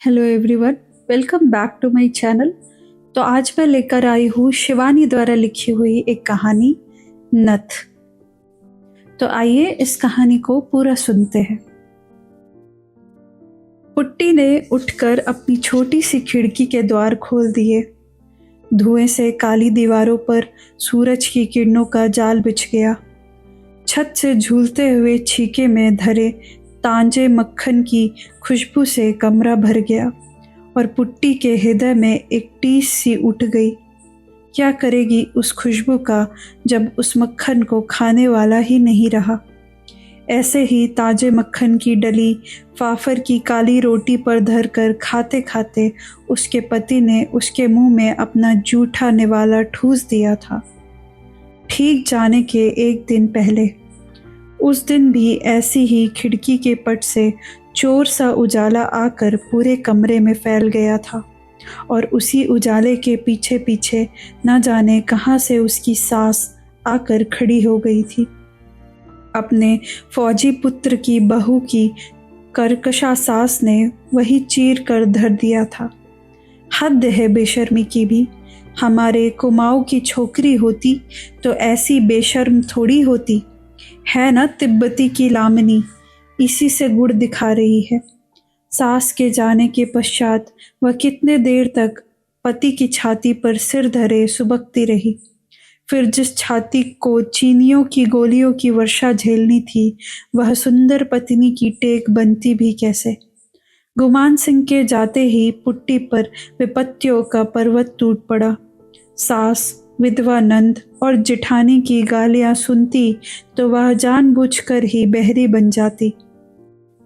Hello everyone, welcome back to my channel. तो आज मैं लेकर आई हूँ शिवानी द्वारा लिखी हुई एक कहानी नथ। तो आइए इस कहानी को पूरा सुनते हैं। पुट्टी ने उठकर अपनी छोटी सी खिड़की के द्वार खोल दिए। धुएं से काली दीवारों पर सूरज की किरणों का जाल बिछ गया। छत से झूलते हुए छीके में धरे तांजे मक्खन की खुशबू से कमरा भर गया और पुट्टी के हृदय में एक टीस सी उठ गई। क्या करेगी उस खुशबू का जब उस मक्खन को खाने वाला ही नहीं रहा। ऐसे ही ताजे मक्खन की डली फाफर की काली रोटी पर धरकर खाते खाते उसके पति ने उसके मुंह में अपना जूठा निवाला ठूस दिया था। ठीक जाने के एक दिन पहले उस दिन भी ऐसी ही खिड़की के पट से चोर सा उजाला आकर पूरे कमरे में फैल गया था और उसी उजाले के पीछे पीछे न जाने कहाँ से उसकी सास आकर खड़ी हो गई थी। अपने फौजी पुत्र की बहू की कर्कशा सास ने वही चीर कर धर दिया था। हद है बेशर्मी की भी। हमारे कुमाऊं की छोकरी होती तो ऐसी बेशर्म थोड़ी होती है ना। तिब्बती की लामनी इसी से गुड़ दिखा रही है। सास के जाने के पश्चात वह कितने देर तक पति की छाती पर सिर धरे सुबकती रही। फिर जिस छाती को चीनियों की गोलियों की वर्षा झेलनी थी, वह सुंदर पत्नी की टेक बनती भी कैसे। गुमान सिंह के जाते ही पुट्टी पर विपत्तियों का पर्वत टूट पड़ा। सास, विधवा नंद और जिठानी की गालियां सुनती तो वह जानबूझकर ही बहरी बन जाती।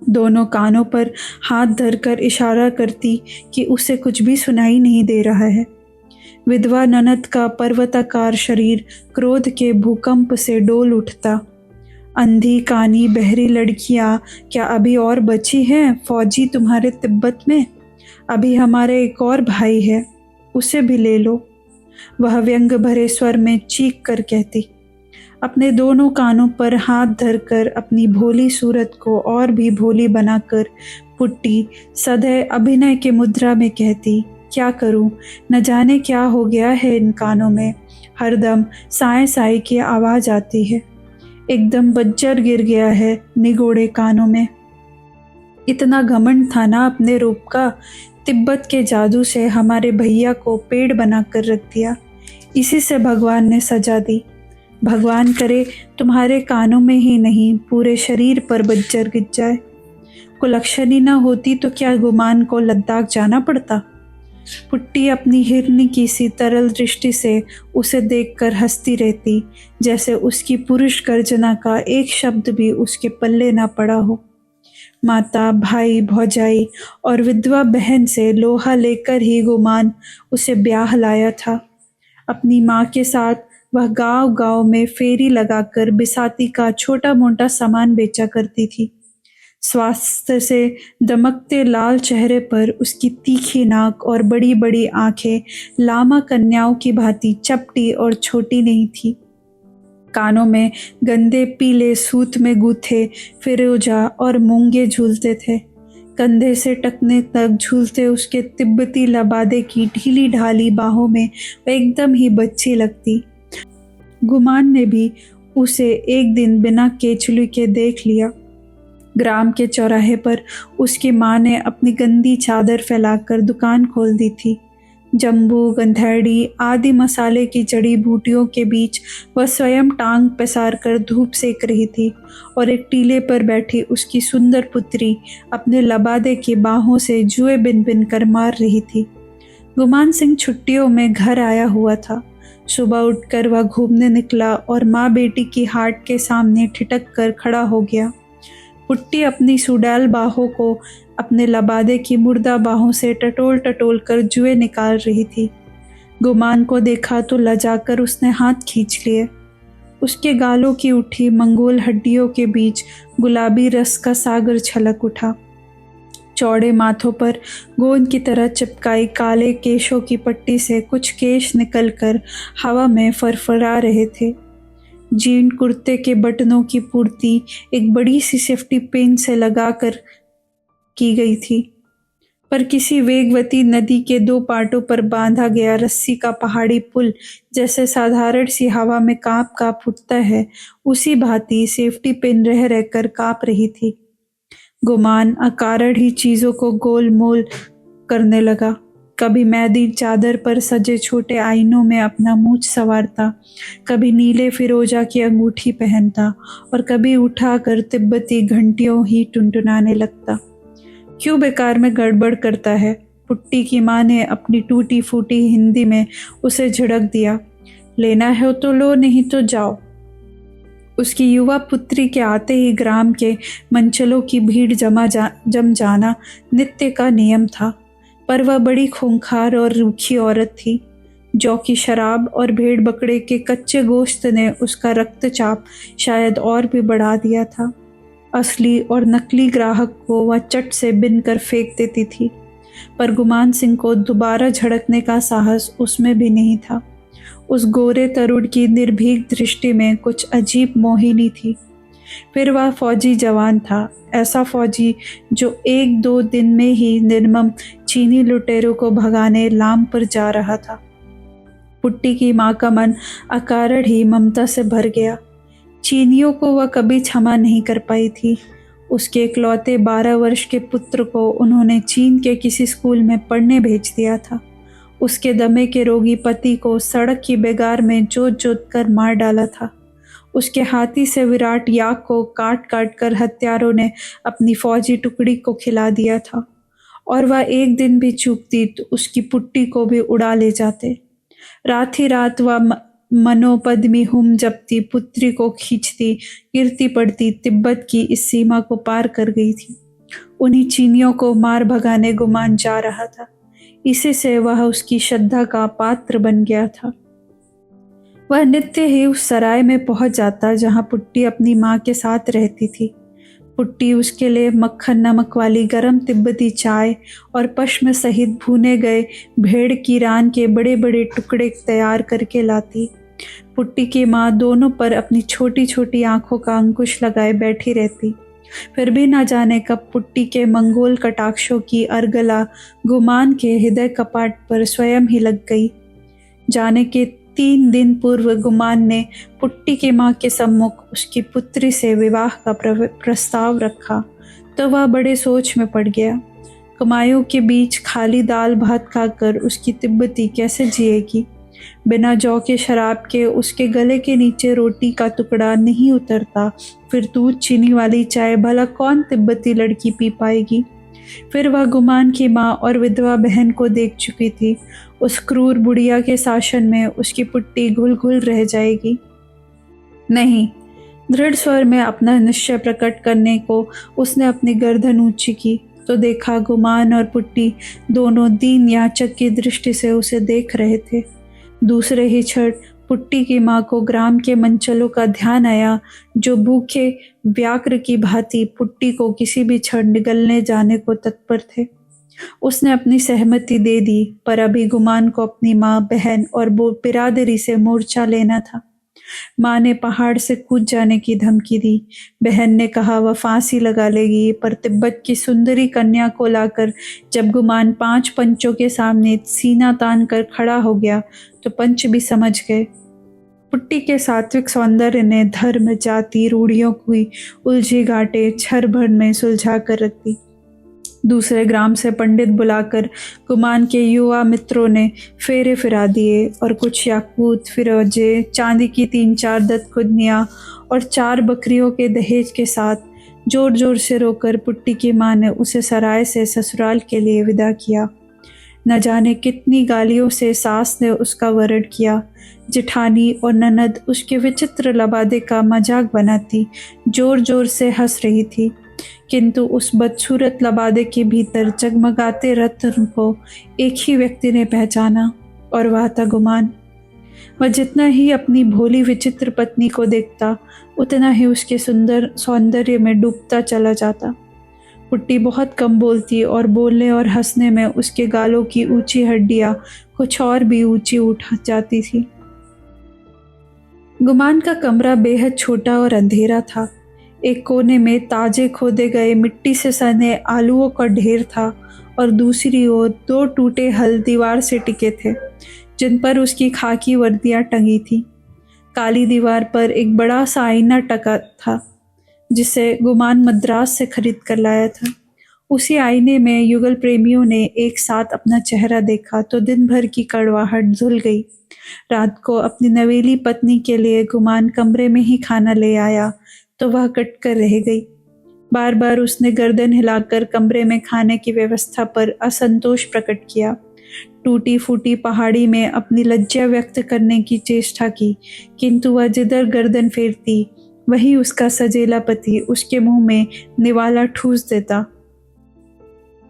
दोनों कानों पर हाथ धरकर इशारा करती कि उसे कुछ भी सुनाई नहीं दे रहा है। विधवा ननद का पर्वताकार शरीर क्रोध के भूकंप से डोल उठता। अंधी कानी बहरी लड़कियां क्या अभी और बची हैं फौजी तुम्हारे तिब्बत में? अभी हमारे एक और भाई है, उसे भी ले लो, वह व्यंग भरे स्वर में चीख कर कहती। अपने दोनों कानों पर हाथ धरकर अपनी भोली सूरत को और भी भोली बनाकर पुट्टी सदैव अभिनय के मुद्रा में कहती, क्या करूं, न जाने क्या हो गया है इन कानों में। हरदम साए साए की आवाज आती है। एकदम बज्जर गिर गया है निगोड़े कानों में। इतना घमंड था ना अपने रूप का। तिब्बत के जादू से हमारे भैया को पेड़ बनाकर रख दिया। इसी से भगवान ने सजा दी। भगवान करे तुम्हारे कानों में ही नहीं पूरे शरीर पर बज्जर गिर जाए। कुलक्षणी न होती तो क्या गुमान को लद्दाख जाना पड़ता। पुट्टी अपनी हिरनी की सी तरल दृष्टि से उसे देखकर हंसती रहती, जैसे उसकी पुरुष गर्जना का एक शब्द भी उसके पल्ले ना पड़ा हो। माता, भाई, भौजाई और विधवा बहन से लोहा लेकर ही गुमान उसे ब्याह लाया था। अपनी माँ के साथ वह गांव गांव में फेरी लगाकर बिसाती का छोटा मोटा सामान बेचा करती थी। स्वास्थ्य से दमकते लाल चेहरे पर उसकी तीखी नाक और बड़ी बड़ी आंखें लामा कन्याओं की भांति चपटी और छोटी नहीं थी। कानों में गंदे पीले सूत में गूथे फिरोजा और मूंगे झूलते थे। कंधे से टखने तक झूलते उसके तिब्बती लबादे की ढीली ढाली बाहों में वह एकदम ही बच्ची लगती। गुमान ने भी उसे एक दिन बिना केचुली के देख लिया। ग्राम के चौराहे पर उसकी माँ ने अपनी गंदी चादर फैलाकर दुकान खोल दी थी। जम्बू, गंधेड़ी आदि मसाले की जड़ी बूटियों के बीच वह स्वयं टांग पसार कर धूप सेक रही थी और एक टीले पर बैठी उसकी सुंदर पुत्री अपने लबादे की बाहों से जुए बिन बिन कर मार रही थी। गुमान सिंह छुट्टियों में घर आया हुआ था। सुबह उठकर वह घूमने निकला और माँ बेटी की हाट के सामने ठिठक कर खड़ा हो गया। पुट्टी अपनी सुडैल बाहों को अपने लबादे की मुर्दा बाहों से टटोल टटोल कर जुए निकाल रही थी। गुमान को देखा तो लजाकर उसने हाथ खींच लिए। उसके गालों की उठी मंगोल हड्डियों के बीच गुलाबी रस का सागर छलक उठा। चौड़े माथों पर गोंद की तरह चिपकाई काले केशों की पट्टी से कुछ केश निकलकर हवा में फरफरा रहे थे। जीन कुर्ते के बटनों की पूर्ति एक बड़ी सी सेफ्टी पिन से लगाकर की गई थी। पर किसी वेगवती नदी के दो पाटों पर बांधा गया रस्सी का पहाड़ी पुल जैसे साधारण सी हवा में कांप कांप उठता है, उसी भांति सेफ्टी पिन रह रहकर कांप रही थी। गुमान अकारण ही चीजों को गोल मोल करने लगा। कभी मैदी चादर पर सजे छोटे आईनों में अपना मूंछ संवारता, कभी नीले फिरोजा की अंगूठी पहनता और कभी उठाकर तिब्बती घंटियों ही टुनटुनाने लगता। क्यों बेकार में गड़बड़ करता है? पुट्टी की माँ ने अपनी टूटी फूटी हिंदी में उसे झिड़क दिया। लेना है तो लो, नहीं तो जाओ। उसकी युवा पुत्री के आते ही ग्राम के मंचलों की भीड़ जम जाना नित्य का नियम था। पर वह बड़ी खूंखार और रूखी औरत थी। जौ की शराब और भेड़ बकरे के कच्चे गोश्त ने उसका रक्तचाप शायद और भी बढ़ा दिया था। असली और नकली ग्राहक को वह चट से बिन कर फेंक देती थी, पर गुमान सिंह को दोबारा झड़कने का साहस उसमें भी नहीं था। उस गोरे तरुण की निर्भीक दृष्टि में कुछ अजीब मोहिनी थी। फिर वह फौजी जवान था, ऐसा फौजी जो 1-2 दिन में ही निर्मम चीनी लुटेरों को भगाने लाम पर जा रहा था। पुट्टी की माँ का मन अकारण ही ममता से भर गया। चीनियों को वह कभी क्षमा नहीं कर पाई थी। उसके इकलौते 12 वर्ष के पुत्र को उन्होंने चीन के किसी स्कूल में पढ़ने भेज दिया था। उसके दमे के रोगी पति को सड़क की बेगार में जोत जोत कर मार डाला था। उसके हाथी से विराट याक को काट काट कर हत्यारों ने अपनी फौजी टुकड़ी को खिला दिया था, और वह एक दिन भी चूकती तो उसकी पुट्टी को भी उड़ा ले जाते। रात ही रात वह मनोपद्मी हुम जपती पुत्री को खींचती गिरती पड़ती तिब्बत की इस सीमा को पार कर गई थी। उन्हीं चीनियों को मार भगाने गुमान जा रहा था। इसी से वह उसकी श्रद्धा का पात्र बन गया था। वह नित्य ही उस सराय में पहुंच जाता जहां पुट्टी अपनी माँ के साथ रहती थी। पुट्टी उसके लिए मक्खन नमक वाली गरम तिब्बती चाय और पश्म सहित भुने गए भेड़ की रान के बड़े बड़े टुकड़े तैयार करके लाती। पुट्टी की माँ दोनों पर अपनी छोटी छोटी आंखों का अंकुश लगाए बैठी रहती। फिर भी न जाने कब पुट्टी के मंगोल कटाक्षों की अर्गला गुमान के हृदय कपाट पर स्वयं ही लग गई। जाने के 3 दिन पूर्व गुमान ने पुट्टी की माँ के सम्मुख उसकी पुत्री से विवाह का प्रस्ताव रखा तो वह बड़े सोच में पड़ गया। कमाइयों के बीच खाली दाल भात खाकर उसकी तिब्बती कैसे जिएगी? बिना जौ के शराब के उसके गले के नीचे रोटी का टुकड़ा नहीं उतरता। फिर दूध चीनी वाली चाय भला कौन तिब्बती लड़की पी पाएगी? फिर वह गुमान की माँ और विधवा बहन को देख चुकी थी। उस क्रूर बुढ़िया के शासन में उसकी पुट्टी घुल घुल रह जाएगी। नहीं, दृढ़ स्वर में अपना निश्चय प्रकट करने को उसने अपनी गर्दन ऊंची की तो देखा गुमान और पुट्टी दोनों दीन याचक की दृष्टि से उसे देख रहे थे। दूसरे ही क्षण पुट्टी की माँ को ग्राम के मंचलों का ध्यान आया, जो भूखे व्याघ्र की भांति पुट्टी को किसी भी क्षण निगलने जाने को तत्पर थे। उसने अपनी सहमति दे दी, पर अभी गुमान को अपनी माँ, बहन और बिरादरी से मोर्चा लेना था। माँ ने पहाड़ से कूद जाने की धमकी दी। बहन ने कहा वह फांसी लगा लेगी, पर तिब्बत की सुंदरी कन्या को लाकर जब गुमान 5 पंचों के सामने सीना तान कर खड़ा हो गया तो पंच भी समझ गए। पुट्टी के सात्विक सौंदर्य ने धर्म जाति रूढ़ियों की उलझी घाटे क्षण भर में सुलझा कर रख दी। दूसरे ग्राम से पंडित बुलाकर गुमान के युवा मित्रों ने फेरे फिरा दिए और कुछ याकूत, फिरोजे, चांदी की 3-4 दत्तखुदनियाँ और 4 बकरियों के दहेज के साथ जोर जोर से रोकर पुट्टी की माँ ने उसे सराय से ससुराल के लिए विदा किया। न जाने कितनी गालियों से सास ने उसका वरण किया। जेठानी और ननद उसके विचित्र लबादे का मजाक बनाती जोर जोर से हंस रही थी, किंतु उस बदसूरत लबादे के भीतर जगमगाते रत्न को एक ही व्यक्ति ने पहचाना, और वह था गुमान। वह जितना ही अपनी भोली विचित्र पत्नी को देखता उतना ही उसके सुंदर सौंदर्य में डूबता चला जाता। पुट्टी बहुत कम बोलती और बोलने और हंसने में उसके गालों की ऊंची हड्डियां कुछ और भी ऊंची उठ जाती थी। गुमान का कमरा बेहद छोटा और अंधेरा था। एक कोने में ताजे खोदे गए मिट्टी से सने आलूओं का ढेर था और दूसरी ओर 2 टूटे हल दीवार से टिके थे, जिन पर उसकी खाकी वर्दियां टंगी थी। काली दीवार पर एक बड़ा सा आईना टका था, जिसे गुमान मद्रास से खरीद कर लाया था। उसी आईने में युगल प्रेमियों ने एक साथ अपना चेहरा देखा तो दिन भर की कड़वाहट धुल गई। रात को अपनी नवेली पत्नी के लिए गुमान कमरे में ही खाना ले आया तो वह कट कर रह गई। बार बार उसने गर्दन हिलाकर कमरे में खाने की व्यवस्था पर असंतोष प्रकट किया। टूटी फूटी पहाड़ी में अपनी लज्जा व्यक्त करने की चेष्टा की, किंतु वह जिधर गर्दन फेरती वहीं उसका सजेला पति उसके मुंह में निवाला ठूस देता।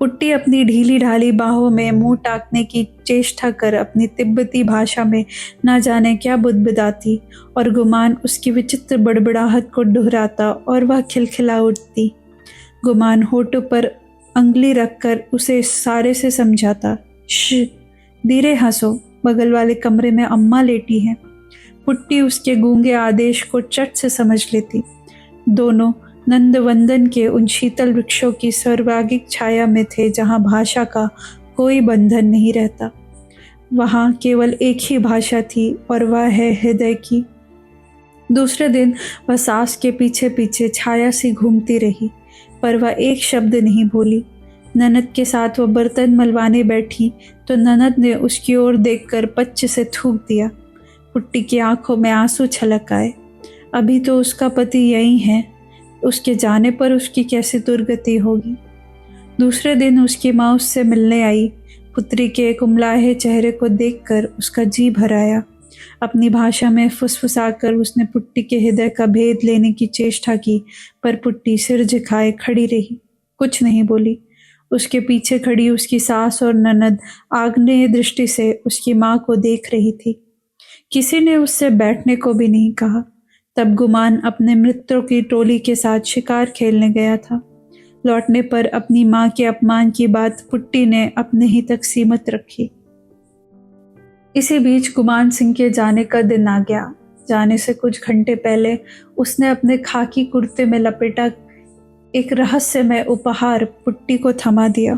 पुट्टी अपनी ढीली ढाली बाहों में मुंह टाकने की चेष्टा कर अपनी तिब्बती भाषा में न जाने क्या बुदबुदाती और गुमान उसकी विचित्र बड़बड़ाहट को दोहराता और वह खिलखिला उठती। गुमान होठों पर अंगली रखकर उसे इशारे से समझाता, श धीरे हंसो, बगल वाले कमरे में अम्मा लेटी हैं। पुट्टी उसके गूंगे आदेश को चट से समझ लेती। दोनों नंदवंदन के उन शीतल वृक्षों की सर्वांगिक छाया में थे जहाँ भाषा का कोई बंधन नहीं रहता। वहाँ केवल एक ही भाषा थी और वह है हृदय की। दूसरे दिन वह सास के पीछे पीछे छाया सी घूमती रही, पर वह एक शब्द नहीं बोली। ननद के साथ वह बर्तन मलवाने बैठी तो ननद ने उसकी ओर देखकर पच्च से थूक दिया। पुट्टी की आंखों में आंसू छलक आए। अभी तो उसका पति यही है, उसके जाने पर उसकी कैसी दुर्गति होगी। दूसरे दिन उसकी माँ उससे मिलने आई। पुत्री के कुमलाहे चेहरे को देखकर उसका जी भर आया। अपनी भाषा में फुसफुसाकर उसने पुट्टी के हृदय का भेद लेने की चेष्टा की, पर पुट्टी सिर झुकाए खड़ी रही, कुछ नहीं बोली। उसके पीछे खड़ी उसकी सास और ननद आग्नेय दृष्टि से उसकी माँ को देख रही थी। किसी ने उससे बैठने को भी नहीं कहा। तब गुमान अपने मित्रों की टोली के साथ शिकार खेलने गया था। लौटने पर अपनी माँ के अपमान की बात पुट्टी ने अपने ही तक सीमित रखी। इसी बीच गुमान सिंह के जाने का दिन आ गया। जाने से कुछ घंटे पहले उसने अपने खाकी कुर्ते में लपेटा एक रहस्यमय उपहार पुट्टी को थमा दिया।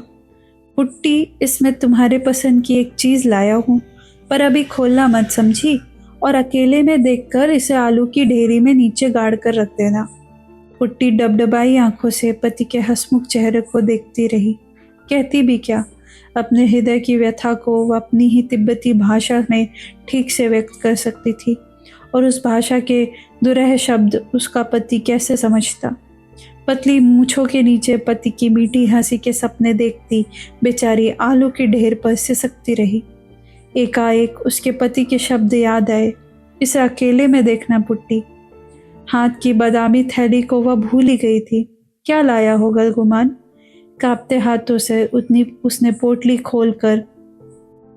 पुट्टी, इसमें तुम्हारे पसंद की एक चीज लाया हूँ, पर अभी खोलना मत समझी, और अकेले में देखकर इसे आलू की ढेरी में नीचे गाड़ कर रख देना। पुट्टी डबडबाई आंखों से पति के हंसमुख चेहरे को देखती रही। कहती भी क्या, अपने हृदय की व्यथा को वह अपनी ही तिब्बती भाषा में ठीक से व्यक्त कर सकती थी, और उस भाषा के दुरह शब्द उसका पति कैसे समझता। पतली मूंछों के नीचे पति की मीठी हंसी के सपने देखती बेचारी आलू के ढेर पर सिसकती रही। एकाएक उसके पति के शब्द याद आए, इसे अकेले में देखना पुट्टी। हाथ की बादामी थैली को वह भूल ही गई थी। क्या लाया होगा गुमान? कांपते हाथों से उसने पोटली खोलकर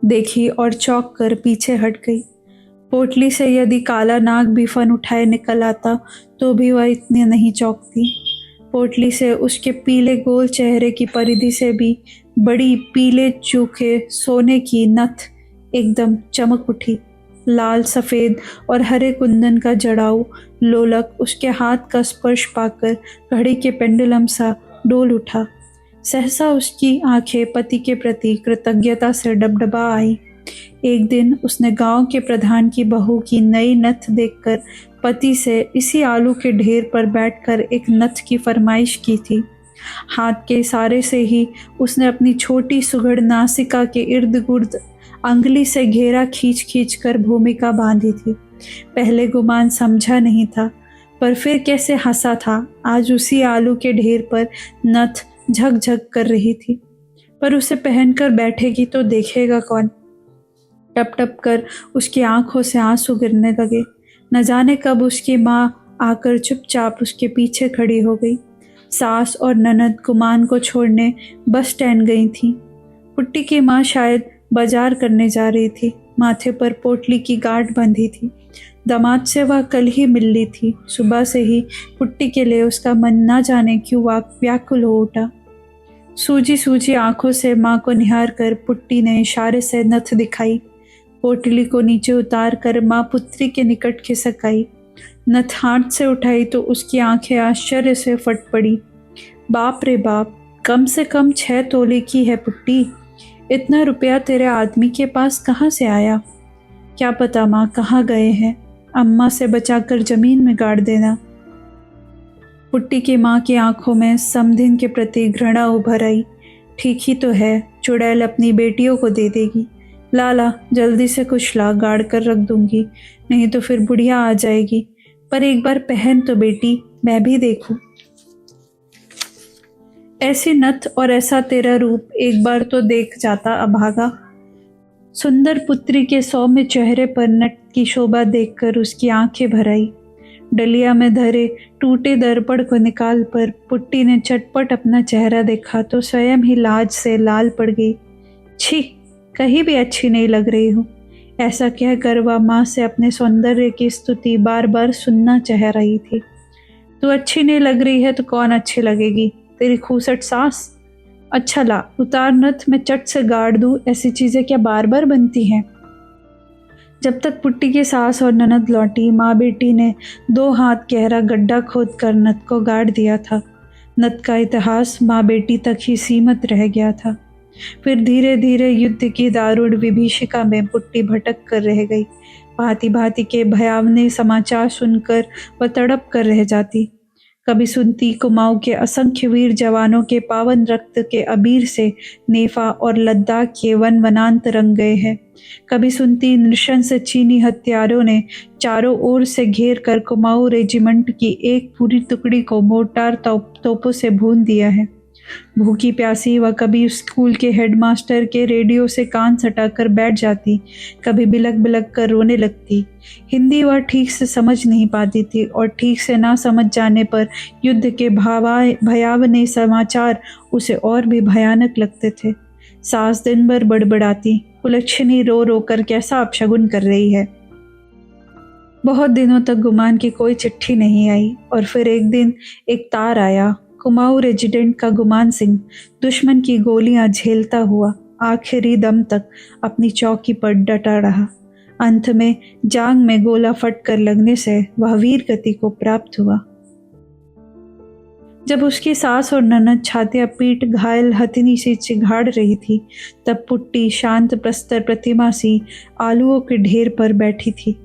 देखी और चौंक कर पीछे हट गई। पोटली से यदि काला नाग भी फन उठाए निकल आता तो भी वह इतनी नहीं चौंकती। पोटली से उसके पीले गोल चेहरे की परिधि से भी बड़ी पीले चूखे सोने की नथ एकदम चमक उठी। लाल सफ़ेद और हरे कुंदन का जड़ाऊ लोलक उसके हाथ का स्पर्श पाकर घड़ी के पेंडुलम सा डोल उठा। सहसा उसकी आंखें पति के प्रति कृतज्ञता से डबडबा आई। एक दिन उसने गांव के प्रधान की बहू की नई नथ देखकर पति से इसी आलू के ढेर पर बैठकर एक नथ की फरमाइश की थी। हाथ के इशारे से ही उसने अपनी छोटी सुघड़ नासिका के इर्द गिर्द अंगुली से घेरा खींच खींच कर भूमिका बांधी थी। पहले गुमान समझा नहीं था, पर फिर कैसे हंसा था। आज उसी आलू के ढेर पर नथ झकझक कर रही थी, पर उसे पहनकर बैठेगी तो देखेगा कौन। टप टप कर उसकी आंखों से आंसू गिरने लगे। न जाने कब उसकी माँ आकर चुपचाप उसके पीछे खड़ी हो गई। सास और ननद गुमान को छोड़ने बस स्टैंड गई थी। पुट्टी की माँ शायद बाजार करने जा रही थी। माथे पर पोटली की गांठ बंधी थी। दामाद से वह कल ही मिल ली थी। सुबह से ही पुट्टी के लिए उसका मन ना जाने क्यों व्याकुल हो उठा। सूजी सूजी आंखों से माँ को निहार कर पुट्टी ने इशारे से नथ दिखाई। पोटली को नीचे उतार कर माँ पुत्री के निकट खिसक आई। नथ हाथ से उठाई तो उसकी आंखें आश्चर्य से फट पड़ी। बाप रे बाप, कम से कम 6 तोले की है पुट्टी। इतना रुपया तेरे आदमी के पास कहाँ से आया? क्या पता माँ कहाँ गए हैं। अम्मा से बचाकर जमीन में गाड़ देना। पुट्टी की माँ की आंखों में समधिन के प्रति घृणा उभर आई। ठीक ही तो है, चुड़ैल अपनी बेटियों को दे देगी। ला जल्दी से कुछ ला, गाड़ कर रख दूंगी, नहीं तो फिर बुढ़िया आ जाएगी। पर एक बार पहन तो बेटी, मैं भी देखूं। ऐसी नथ और ऐसा तेरा रूप एक बार तो देख जाता अभागा। सुंदर पुत्री के सौम्य चेहरे पर नट की शोभा देखकर उसकी आंखें भर आई। डलिया में धरे टूटे दर्पण को निकाल पर पुट्टी ने चटपट अपना चेहरा देखा तो स्वयं ही लाज से लाल पड़ गई। छी, कहीं भी अच्छी नहीं लग रही हूँ, ऐसा कहकर वह माँ से अपने सौंदर्य की स्तुति बार बार सुनना चाह रही थी। तू अच्छी नहीं लग रही है तो कौन अच्छी लगेगी, तेरी खूसट सास। अच्छा ला उतार नथ, मैं चट से गाड़ दूँ, ऐसी चीज़ें क्या बार बार बनती हैं। जब तक पुट्टी की सास और ननद लौटी, माँ बेटी ने 2 हाथ गहरा गड्ढा खोद कर नथ को गाड़ दिया था। नथ का इतिहास माँ बेटी तक ही सीमित रह गया था। फिर धीरे धीरे युद्ध की दारुण विभीषिका में पुट्टी भटक कर रह गई। भांति भांति के भयावने समाचार सुनकर वह तड़प कर रह जाती। कभी सुनती कुमाऊं के असंख्य वीर जवानों के पावन रक्त के अबीर से नेफा और लद्दाख के वन वनांत रंग गए हैं। कभी सुनती नृशंस चीनी हत्यारों ने चारों ओर से घेर कर कुमाऊं रेजिमेंट की एक पूरी टुकड़ी को मोर्टार तोपों से भून दिया है। भूखी प्यासी वह कभी स्कूल के हेडमास्टर के रेडियो से कान सटाकर बैठ जाती, कभी बिलक बिलक कर रोने लगती। हिंदी वह ठीक से समझ नहीं पाती थी और ठीक से ना समझ जाने पर युद्ध के भयावने समाचार उसे और भी भयानक लगते थे। सास दिन भर बड़बड़ाती, कुलच्छनी रो रो कर कैसा अपशगुन कर रही है। बहुत दिनों तक गुमान की कोई चिट्ठी नहीं आई और फिर एक दिन एक तार आया। कुमाऊं रेजिडेंट का गुमान सिंह दुश्मन की गोलियां झेलता हुआ आखिरी दम तक अपनी चौकी पर डटा रहा। अंत में जांग में गोला फट कर लगने से वह वीर गति को प्राप्त हुआ। जब उसकी सास और ननद छातियां पीट घायल हथिनी सी चिघाड़ रही थी, तब पुट्टी शांत प्रस्तर प्रतिमा सी आलूओं के ढेर पर बैठी थी।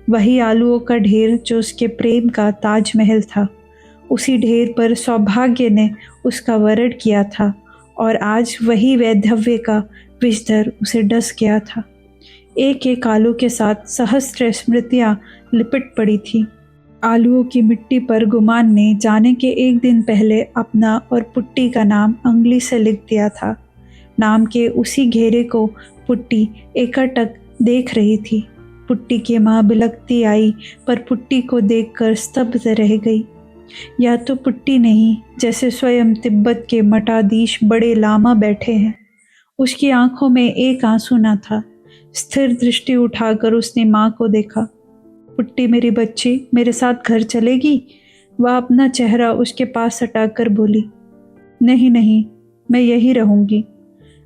वही आलूओं का ढेर जो उसके प्रेम का ताजमहल था। उसी ढेर पर सौभाग्य ने उसका वरण किया था और आज वही वैधव्य का विषधर उसे डस गया था। एक एक आलू के साथ सहस्त्र स्मृतियां लिपट पड़ी थी। आलूओं की मिट्टी पर गुमान ने जाने के एक दिन पहले अपना और पुट्टी का नाम अंगुली से लिख दिया था। नाम के उसी घेरे को पुट्टी एकटक देख रही थी। पुट्टी की माँ बिलखती आई पर पुट्टी को देखकर स्तब्ध रह गई। या तो पुट्टी नहीं, जैसे स्वयं तिब्बत के मठाधीश बड़े लामा बैठे हैं। उसकी आंखों में एक आंसू न था। स्थिर दृष्टि उठाकर उसने माँ को देखा। पुट्टी मेरी बच्ची, मेरे साथ घर चलेगी? वह अपना चेहरा उसके पास सटाकर बोली, नहीं नहीं, मैं यही रहूंगी।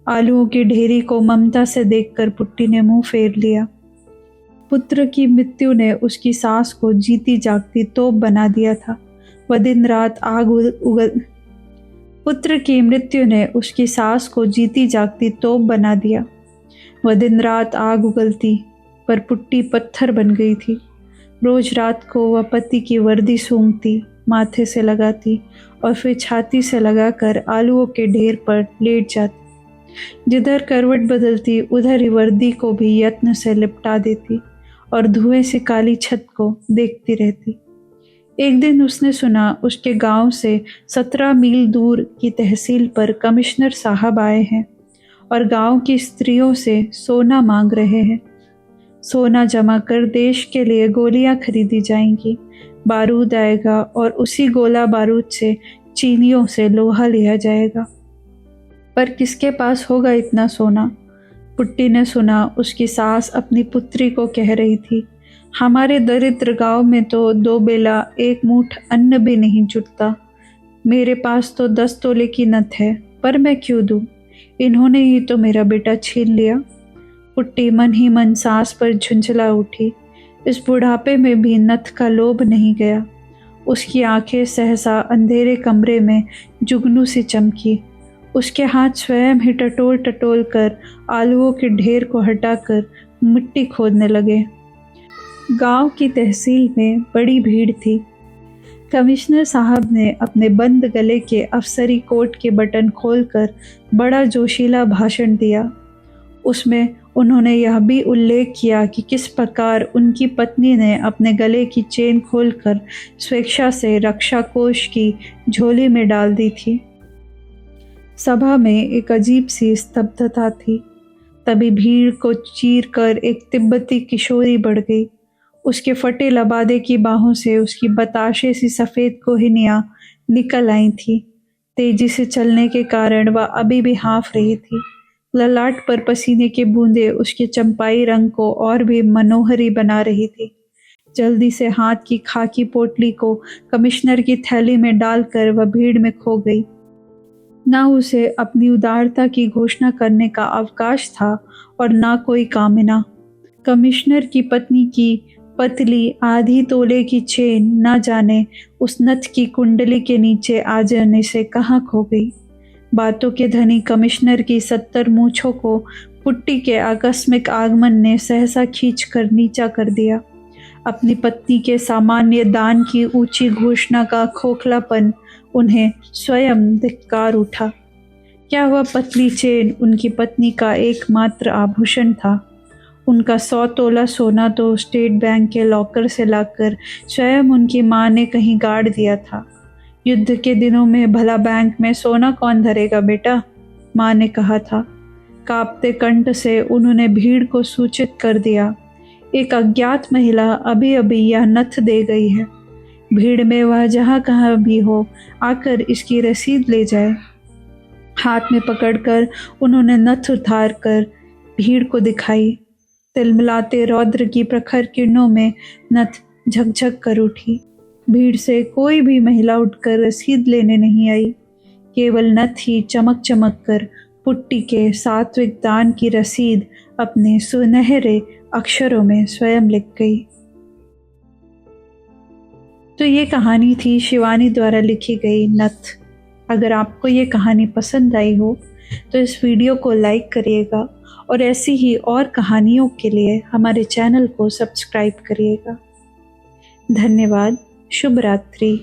आलूओं की ढेरी को ममता से देखकर पुट्टी ने मुंह फेर लिया। पुत्र की मृत्यु ने उसकी सास को जीती जागती तोप बना दिया था। वह दिन रात पुत्र की मृत्यु ने उसकी सास को जीती जागती तोप बना दिया। वह दिन रात आग उगलती, पर पुट्टी पत्थर बन गई थी। रोज रात को वह पति की वर्दी सूंघती, माथे से लगाती और फिर छाती से लगाकर आलूओं के ढेर पर लेट जाती। जिधर करवट बदलती उधर ही वर्दी को भी यत्न से लिपटा देती और धुएं से काली छत को देखती रहती। एक दिन उसने सुना उसके गांव से 17 मील दूर की तहसील पर कमिश्नर साहब आए हैं और गांव की स्त्रियों से सोना मांग रहे हैं। सोना जमा कर देश के लिए गोलियां खरीदी जाएंगी, बारूद आएगा और उसी गोला बारूद से चीनियों से लोहा लिया जाएगा। पर किसके पास होगा इतना सोना? पुट्टी ने सुना उसकी सास अपनी पुत्री को कह रही थी, हमारे दरिद्र गांव में तो 2 बेला 1 मुठ अन्न भी नहीं जुटता। मेरे पास तो 10 तोले की नथ है, पर मैं क्यों दूं? इन्होंने ही तो मेरा बेटा छीन लिया। पुट्टी मन ही मन सास पर झुंझला उठी। इस बुढ़ापे में भी नथ का लोभ नहीं गया। उसकी आंखें सहसा अंधेरे कमरे में जुगनू सी चमकी। उसके हाथ स्वयं ही टटोल टटोल कर आलूओं के ढेर को हटाकर मिट्टी खोदने लगे। गांव की तहसील में बड़ी भीड़ थी। कमिश्नर साहब ने अपने बंद गले के अफसरी कोट के बटन खोलकर बड़ा जोशीला भाषण दिया। उसमें उन्होंने यह भी उल्लेख किया कि किस प्रकार उनकी पत्नी ने अपने गले की चेन खोलकर स्वेच्छा से रक्षा कोष की झोली में डाल दी थी। सभा में एक अजीब सी स्तब्धता थी। तभी भीड़ को चीर कर एक तिब्बती किशोरी बढ़ गई। उसके फटे लबादे की बाहों से उसकी बताशे सी सफ़ेद कोहिनियाँ निकल आई थी। तेजी से चलने के कारण वह अभी भी हाँफ रही थी। ललाट पर पसीने की बूंदें उसके चंपाई रंग को और भी मनोहरी बना रही थी। जल्दी से हाथ की खाकी पोटली को कमिश्नर की थैली में डालकर वह भीड़ में खो गई। ना उसे अपनी उदारता की घोषणा करने का अवकाश था और ना कोई कामना। कमिश्नर की पत्नी की पतली आधी तोले की चेन ना जाने उस नथ की कुंडली के नीचे आ जाने से कहाँ खो गई। बातों के धनी कमिश्नर की 70 मूंछों को पुट्टी के आकस्मिक आगमन ने सहसा खींच कर नीचा कर दिया। अपनी पत्नी के सामान्य दान की ऊंची घोषणा का खोखलापन उन्हें स्वयं धिक्कार उठा। क्या वह पतली चेन उनकी पत्नी का एकमात्र आभूषण था? उनका 100 तोला सोना तो स्टेट बैंक के लॉकर से लाकर स्वयं उनकी माँ ने कहीं गाड़ दिया था। युद्ध के दिनों में भला बैंक में सोना कौन धरेगा बेटा, माँ ने कहा था। कांपते कंठ से उन्होंने भीड़ को सूचित कर दिया, एक अज्ञात महिला अभी अभी यह नथ दे गई है। भीड़ में वह जहाँ कहाँ भी हो आकर इसकी रसीद ले जाए। हाथ में पकड़कर उन्होंने नथ उतार कर भीड़ को दिखाई। तिलमिलाते रौद्र की प्रखर किरणों में नथ झकझक कर उठी। भीड़ से कोई भी महिला उठकर रसीद लेने नहीं आई। केवल नथ ही चमक चमक कर पुट्टी के सात्विक दान की रसीद अपने सुनहरे अक्षरों में स्वयं लिख गई। तो ये कहानी थी शिवानी द्वारा लिखी गई नथ। अगर आपको ये कहानी पसंद आई हो तो इस वीडियो को लाइक करिएगा और ऐसी ही और कहानियों के लिए हमारे चैनल को सब्सक्राइब करिएगा। धन्यवाद। शुभ रात्रि।